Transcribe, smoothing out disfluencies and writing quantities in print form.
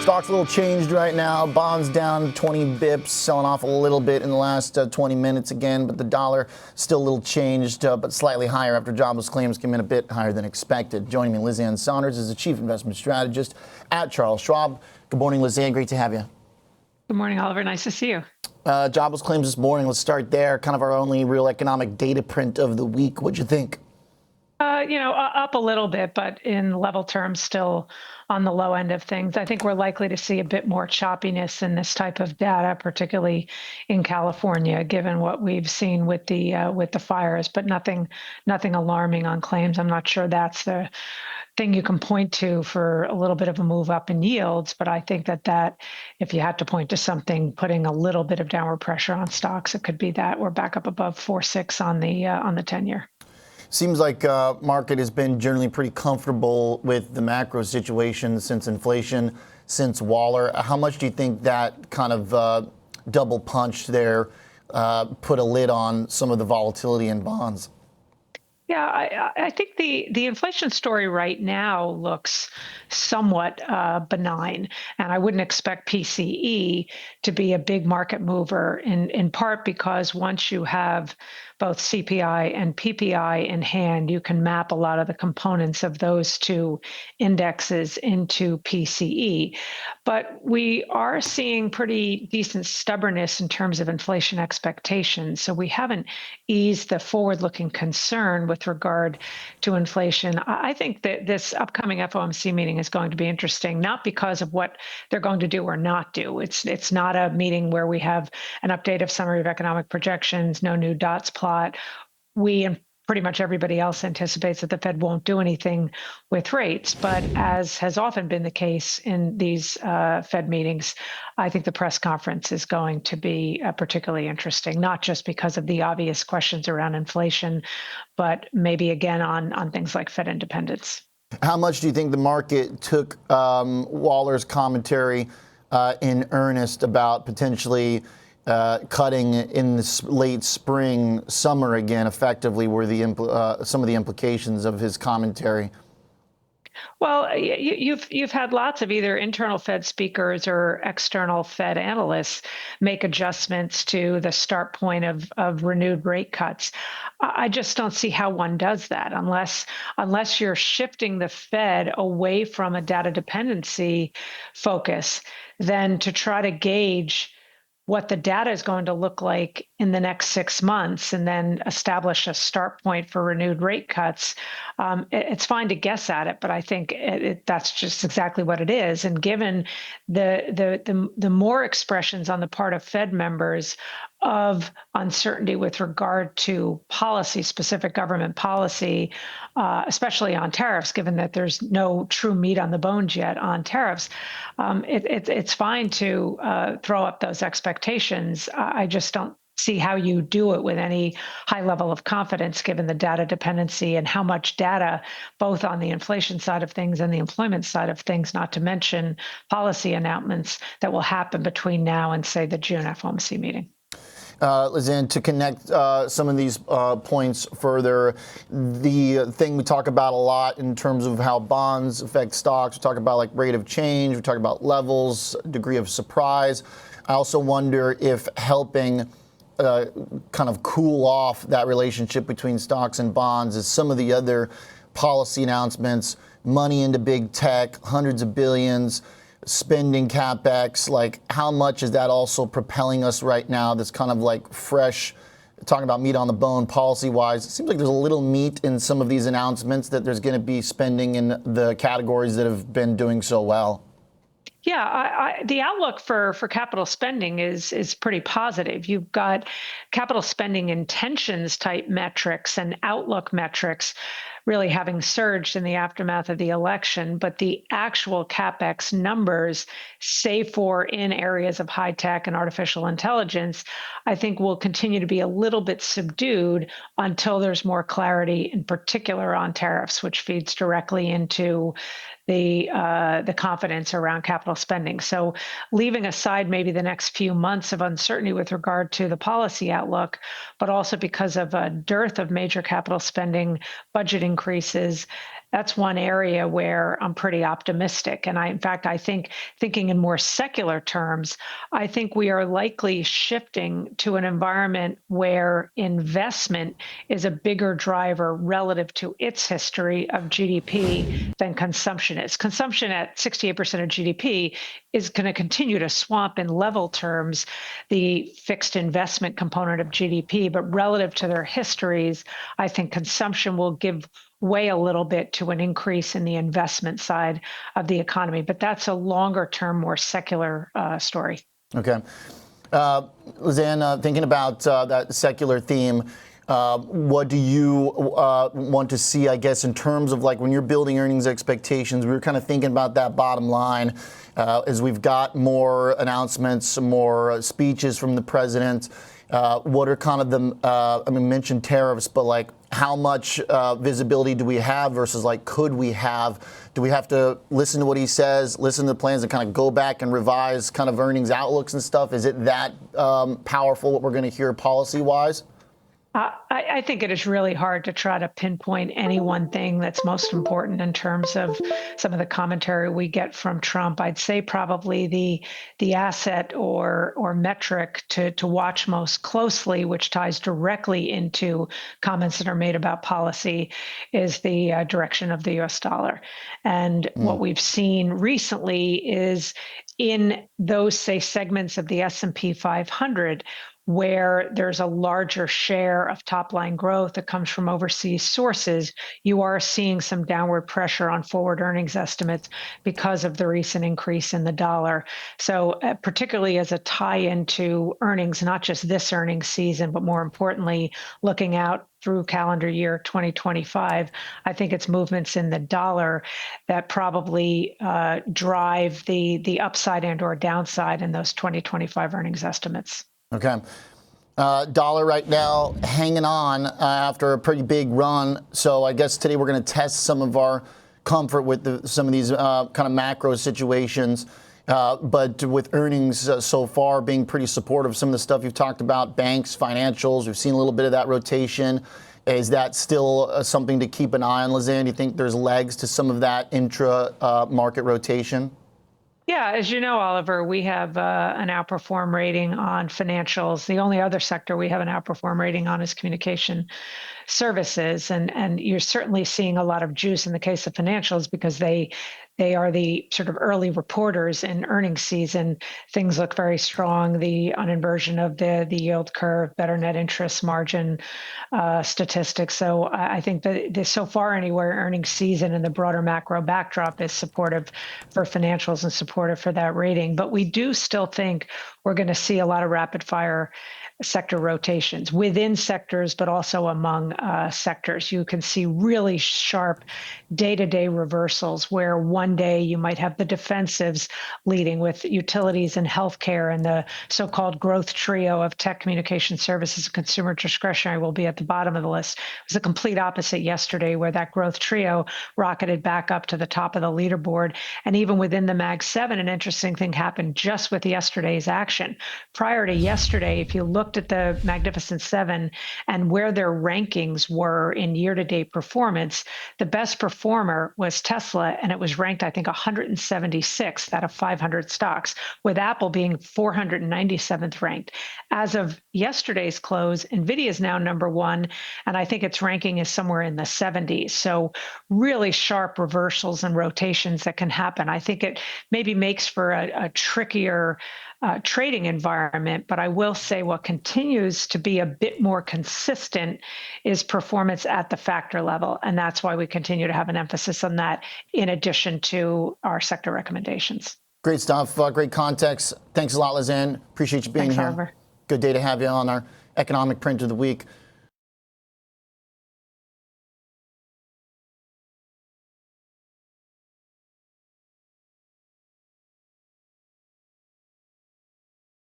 Stock's a little changed right now. Bonds down 20 bips, selling off a little bit in the last 20 minutes again, but the dollar still a little changed, but slightly higher after jobless claims came in a bit higher than expected. Joining me, Liz Ann Sonders is the Chief Investment Strategist at Charles Schwab. Good morning, Liz Ann. Great to have you. Good morning, Oliver. Nice to see you. Jobless claims this morning. Let's start there. Kind of our only real economic data print of the week. What'd you think? Up a little bit, but in level terms, still on the low end of things. I think we're likely to see a bit more choppiness in this type of data, particularly in California, given what we've seen with the fires. But nothing alarming on claims. I'm not sure that's the thing you can point to for a little bit of a move up in yields. But I think that if you had to point to something putting a little bit of downward pressure on stocks, it could be that we're back up above 4.6 on the 10-year. Seems like market has been generally pretty comfortable with the macro situation since inflation, since Waller. How much do you think that kind of double punch there put a lid on some of the volatility in bonds? Yeah, I think the inflation story right now looks somewhat benign, and I wouldn't expect PCE to be a big market mover in part because once you have both CPI and PPI in hand, you can map a lot of the components of those two indexes into PCE. But we are seeing pretty decent stubbornness in terms of inflation expectations. So we haven't eased the forward-looking concern with regard to inflation. I think that this upcoming FOMC meeting is going to be interesting, not because of what they're going to do or not do. It's not a meeting where we have an update of summary of economic projections, no new dots plot. We and pretty much everybody else anticipates that the Fed won't do anything with rates. But as has often been the case in these Fed meetings, I think the press conference is going to be particularly interesting, not just because of the obvious questions around inflation, but maybe again on things like Fed independence. How much do you think the market took Waller's commentary in earnest about potentially cutting in this late spring, summer again, effectively, were some of the implications of his commentary? Well, you've had lots of either internal Fed speakers or external Fed analysts make adjustments to the start point of renewed rate cuts. I just don't see how one does that unless you're shifting the Fed away from a data dependency focus, then to try to gauge what the data is going to look like in the next 6 months and then establish a start point for renewed rate cuts. It's fine to guess at it, but I think that's just exactly what it is. And given the more expressions on the part of Fed members of uncertainty with regard to policy, specific government policy, especially on tariffs, given that there's no true meat on the bones yet on tariffs, it's fine to throw up those expectations. I just don't see how you do it with any high level of confidence, given the data dependency and how much data, both on the inflation side of things and the employment side of things, not to mention policy announcements that will happen between now and, say, the June FOMC meeting. Liz Ann, to connect some of these points further, the thing we talk about a lot in terms of how bonds affect stocks, we talk about like rate of change, we talk about levels, degree of surprise. I also wonder if helping kind of cool off that relationship between stocks and bonds is some of the other policy announcements, money into big tech, hundreds of billions, spending CapEx. Like, how much is that also propelling us right now? This kind of like fresh, talking about meat on the bone policy-wise. It seems like there's a little meat in some of these announcements, that there's going to be spending in the categories that have been doing so well. Yeah, the outlook for capital spending is pretty positive. You've got capital spending intentions type metrics and outlook metrics really having surged in the aftermath of the election, but the actual CapEx numbers, save for in areas of high tech and artificial intelligence, I think will continue to be a little bit subdued until there's more clarity, in particular on tariffs, which feeds directly into the confidence around capital spending. So leaving aside maybe the next few months of uncertainty with regard to the policy outlook, but also because of a dearth of major capital spending budget increases that's one area where I'm pretty optimistic. And in fact, I think thinking in more secular terms, I think we are likely shifting to an environment where investment is a bigger driver relative to its history of GDP than consumption is. Consumption at 68% of GDP is going to continue to swamp in level terms the fixed investment component of GDP, but relative to their histories, I think consumption will give way a little bit to an increase in the investment side of the economy. But that's a longer term, more secular story. Okay. Liz Ann, thinking about that secular theme, what do you want to see, I guess, in terms of like when you're building earnings expectations? We were kind of thinking about that bottom line as we've got more announcements, more speeches from the president. What are kind of the, I mean, mentioned tariffs, but like how much visibility do we have versus like could we have? Do we have to listen to what he says, listen to the plans and kind of go back and revise kind of earnings outlooks and stuff? Is it that powerful what we're going to hear policy-wise? I think it is really hard to try to pinpoint any one thing that's most important in terms of some of the commentary we get from Trump. I'd say probably the asset or metric to watch most closely, which ties directly into comments that are made about policy, is the direction of the U.S. dollar. And what we've seen recently is in those, say, segments of the S&P 500, where there's a larger share of top line growth that comes from overseas sources, you are seeing some downward pressure on forward earnings estimates because of the recent increase in the dollar. So particularly as a tie into earnings, not just this earnings season, but more importantly, looking out through calendar year 2025, I think it's movements in the dollar that probably drive the upside and or downside in those 2025 earnings estimates. Okay. Dollar right now hanging on after a pretty big run. So I guess today we're going to test some of our comfort with some of these kind of macro situations. But with earnings so far being pretty supportive, some of the stuff you've talked about, banks, financials, we've seen a little bit of that rotation. Is that still something to keep an eye on, Liz Ann? Do you think there's legs to some of that intra-market rotation? Yeah, as you know, Oliver, we have an outperform rating on financials. The only other sector we have an outperform rating on is communication services, and you're certainly seeing a lot of juice in the case of financials because they are the sort of early reporters in earnings season. Things look very strong. The uninversion of the yield curve, better net interest margin statistics. So I think that so far anywhere, earnings season and the broader macro backdrop is supportive for financials and supportive for that rating. But we do still think we're going to see a lot of rapid fire sector rotations within sectors, but also among sectors. You can see really sharp day-to-day reversals where one day you might have the defensives leading with utilities and healthcare, and the so-called growth trio of tech, communication services, and consumer discretionary will be at the bottom of the list. It was the complete opposite yesterday, where that growth trio rocketed back up to the top of the leaderboard. And even within the Mag 7, an interesting thing happened just with yesterday's action. Prior to yesterday, if you looked at the Magnificent Seven and where their rankings were in year-to-date performance, the best performer was Tesla, and it was ranked, I think, 176th out of 500 stocks, with Apple being 497th ranked. As of yesterday's close, NVIDIA is now number one, and I think its ranking is somewhere in the 70s. So really sharp reversals and rotations that can happen. I think it maybe makes for a trickier trading environment, but I will say what continues to be a bit more consistent is performance at the factor level, and that's why we continue to have an emphasis on that in addition to our sector recommendations. Great stuff, great context. Thanks a lot, Liz Ann. Appreciate you being here. Oliver. Good day to have you on our economic print of the week.